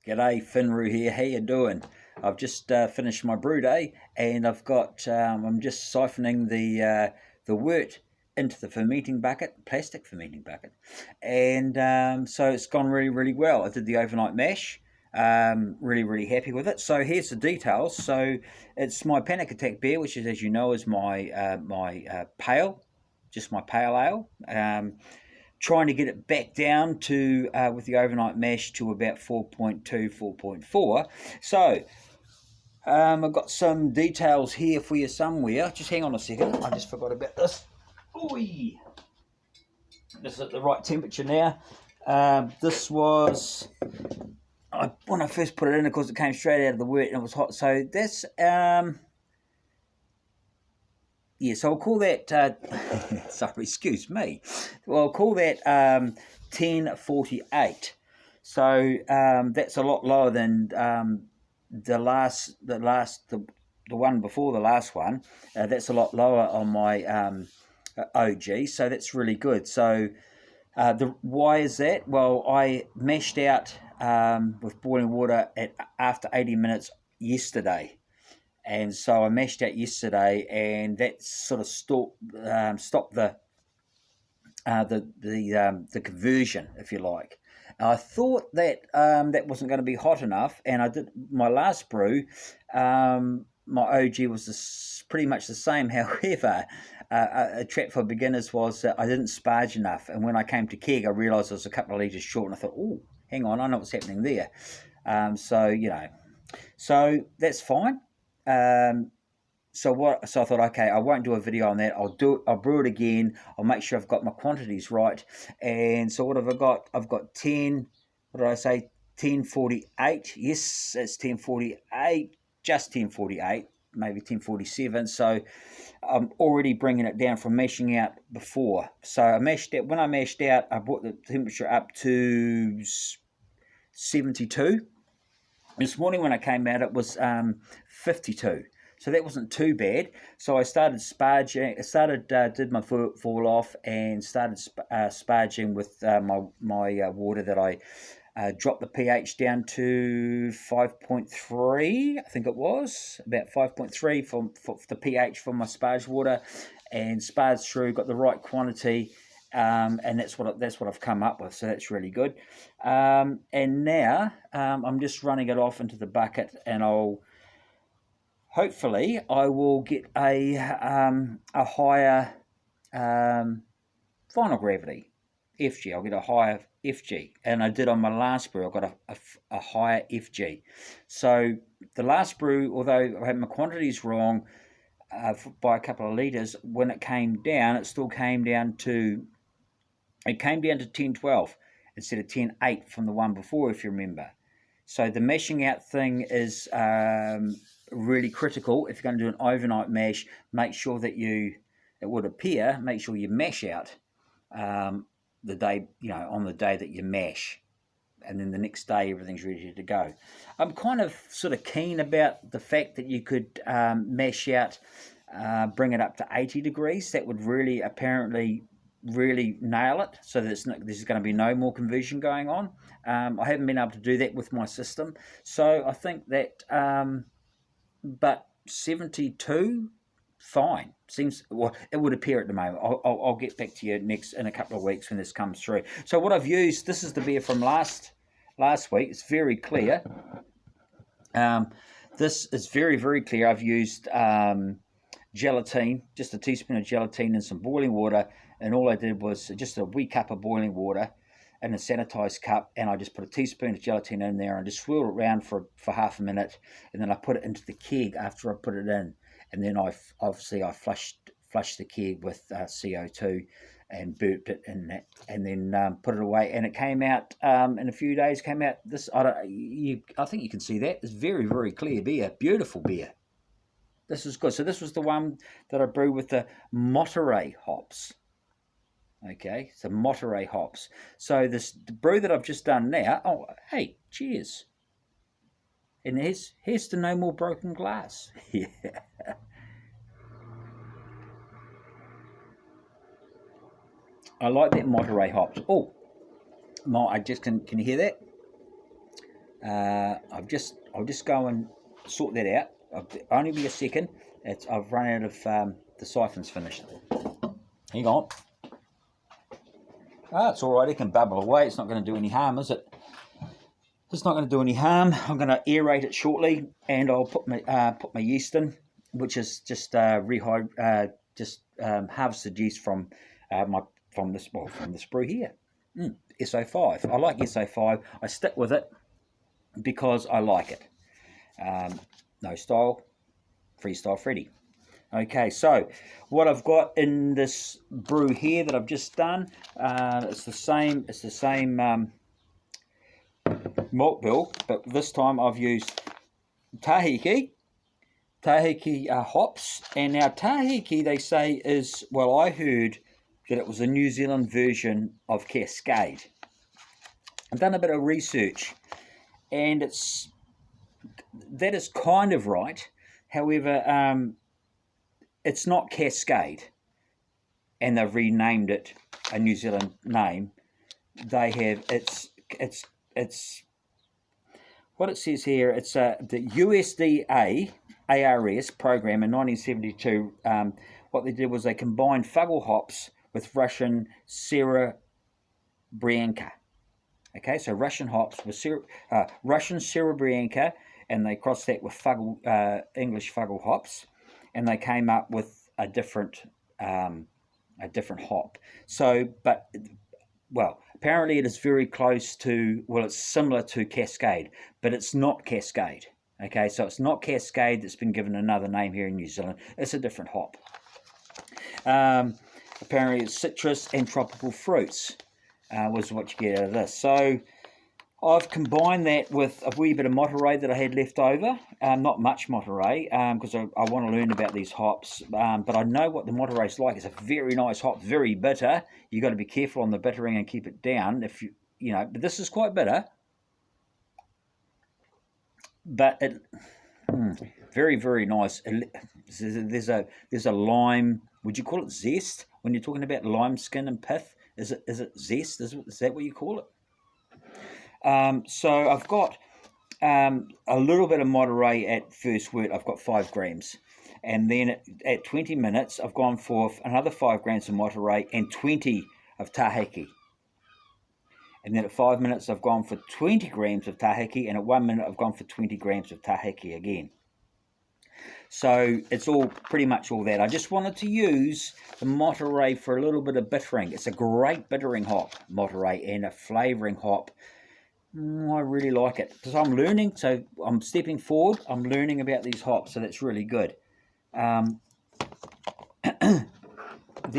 G'day, Finru here. How you doing? I've just finished my brew day, and I've got I'm just siphoning the wort into the fermenting bucket, plastic fermenting bucket, and so it's gone really well. I did the overnight mash. Really happy with it. So here's the details. So it's my panic attack beer, which is, as you know, is my pale, just my pale ale. Trying to get it back down to with the overnight mash to about 4.2, 4.4. So I've got some details here for you somewhere. Just hang on a second. I just forgot about this. Ooh, this is at the right temperature now. This was when I first put it in, of course, it came straight out of the wort and it was hot. So that's yeah, so I'll call that, sorry, excuse me. Well, I'll call that 1048. So that's a lot lower than the one before the last one. That's a lot lower on my OG, so that's really good. So why is that? Well, I mashed out with boiling water after 80 minutes yesterday. And so I mashed out yesterday, and that sort of stopped the conversion, if you like. And I thought that that wasn't going to be hot enough, and I did my last brew. My OG was pretty much the same. However, a trap for beginners was that I didn't sparge enough, and when I came to keg, I realised I was a couple of litres short, and I thought, oh, hang on, I know what's happening there. So that's fine. So I thought, okay, I won't do a video on that. I'll brew it again. I'll make sure I've got my quantities right. And so what have I got? I've got 10. What did I say? 1048. Yes, it's 1048. Just 1048. Maybe 1047. So I'm already bringing it down from mashing out before. So when I mashed out, I brought the temperature up to 72. This morning when I came out, it was 52, so that wasn't too bad. So I started sparging. Did my fall off and started sparging with my water that I dropped the pH down to 5.3. I think it was about 5.3 for the pH for my sparge water, and sparged through, got the right quantity. And that's what I've come up with, so that's really good. And now I'm just running it off into the bucket, and hopefully I will get a higher final gravity FG. I'll get a higher FG, and I did on my last brew. I got a higher FG. So the last brew, although I had my quantities wrong by a couple of litres, when it came down, it still came down to. It came down to 1012 instead of 10.8 from the one before, if you remember. So the mashing out thing is really critical. If you're going to do an overnight mash, make sure that make sure you mash out the day, on the day that you mash. And then the next day, everything's ready to go. I'm kind of sort of keen about the fact that you could mash out, bring it up to 80 degrees. That would really nail it, so that there's going to be no more conversion going on. I haven't been able to do that with my system, so I think that but 72 fine seems, well, it would appear at the moment. I'll get back to you in a couple of weeks when this comes through. So what I've used, this is the beer from last week. It's very clear. This is very clear. I've used gelatine, just a teaspoon of gelatine and some boiling water, and all I did was just a wee cup of boiling water in a sanitized cup, and I just put a teaspoon of gelatin in there and just swirled it around for half a minute, and then I put it into the keg after I put it in, and then I flushed the keg with CO2 and burped it in that, and then put it away, and it came out in a few days. Came out this. I think you can see that. It's very clear beer, beautiful beer. This is good. So this was the one that I brewed with the Monterey hops. Okay, so Monterey hops. So the brew that I've just done now. Oh, hey, cheers! And here's to no more broken glass. Yeah. I like that Monterey hops. Oh, I just can you hear that? I'll just go and sort that out. I'll only be a second. I've run out of the siphon's finished. Hang on. It's all right. It can bubble away. It's not going to do any harm, is it? It's not going to do any harm. I'm going to aerate it shortly, and I'll put my yeast in, which is just harvested yeast from this brew here. SO5. I like SO5. I stick with it because I like it. No style, freestyle Freddy. Okay, so what I've got in this brew here that I've just done, it's the same malt bill, but this time I've used Taiheke hops, and now Taiheke, they say, is, well, I heard that it was a New Zealand version of Cascade. I've done a bit of research, and that is kind of right. However, it's not Cascade, and they've renamed it a New Zealand name. They have it's what it says here. It's the USDA ARS program in 1972. What they did was they combined Fuggle hops with Russian Sera Brianka. Okay, so Russian hops with Russian Sera Brianka, and they crossed that with English Fuggle hops, and they came up with a different hop. So, apparently it is very close to, it's similar to Cascade, but it's not Cascade. Okay, so it's not Cascade that's been given another name here in New Zealand. It's a different hop. Apparently it's citrus and tropical fruits was what you get out of this. So I've combined that with a wee bit of Monterey that I had left over. Not much Monterey, because I want to learn about these hops. But I know what the Monterey's like. It's a very nice hop, very bitter. You've got to be careful on the bittering and keep it down. But this is quite bitter. But it, very, very nice. There's a lime. Would you call it zest when you're talking about lime skin and pith? Is it zest? Is that what you call it? So I've got a little bit of Monterey at first wort. I've got 5 grams. And then at 20 minutes, I've gone for another 5 grams of Monterey and 20 of Taiheke. And then at 5 minutes, I've gone for 20 grams of Taiheke. And at 1 minute, I've gone for 20 grams of Taiheke again. So it's all pretty much all that. I just wanted to use the Monterey for a little bit of bittering. It's a great bittering hop, Monterey, and a flavouring hop. I really like it because I'm learning. So I'm stepping forward. I'm learning about these hops, so that's really good. The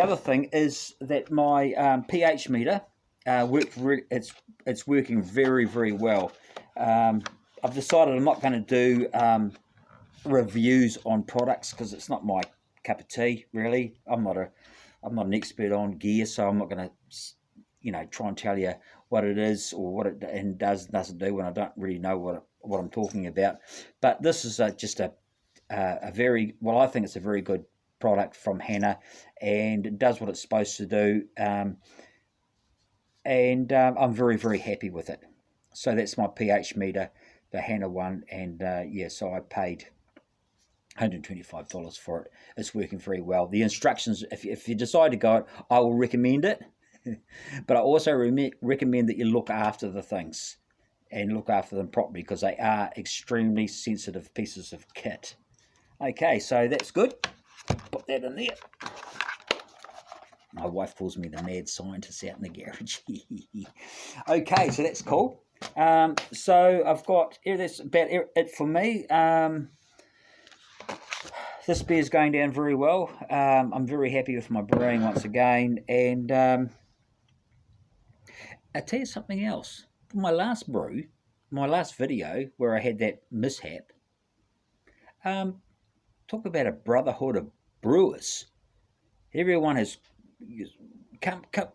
other thing is that my pH meter it's working very, very well. I've decided I'm not going to do reviews on products because it's not my cup of tea, really. I'm not an expert on gear, so I'm not going to try and tell you what it is or what it doesn't do when I don't really know what I'm talking about. But this is just a very, well, I think it's a very good product from Hannah, and it does what it's supposed to do, and I'm very, very happy with it. So that's my pH meter, the Hannah one, and so I paid $125 for it. It's working very well. The instructions, if you decide to go it, I will recommend it. But I also recommend that you look after the things and look after them properly because they are extremely sensitive pieces of kit. Okay, so that's good. Put that in there. My wife calls me the mad scientist out in the garage. Okay, so that's cool. So I've got, that's about it for me. This beer's going down very well. I'm very happy with my brewing once again. And I'll tell you something else. For my last brew, my last video where I had that mishap, talk about a brotherhood of brewers. Everyone has got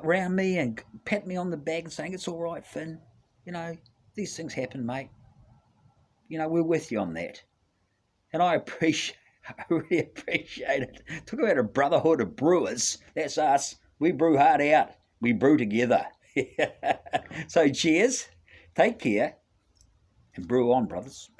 round me and pat me on the back saying, it's all right, Finn. These things happen, mate. We're with you on that. And I really appreciate it. Talk about a brotherhood of brewers. That's us. We brew hard out. We brew together. So cheers. Take care and brew on, brothers.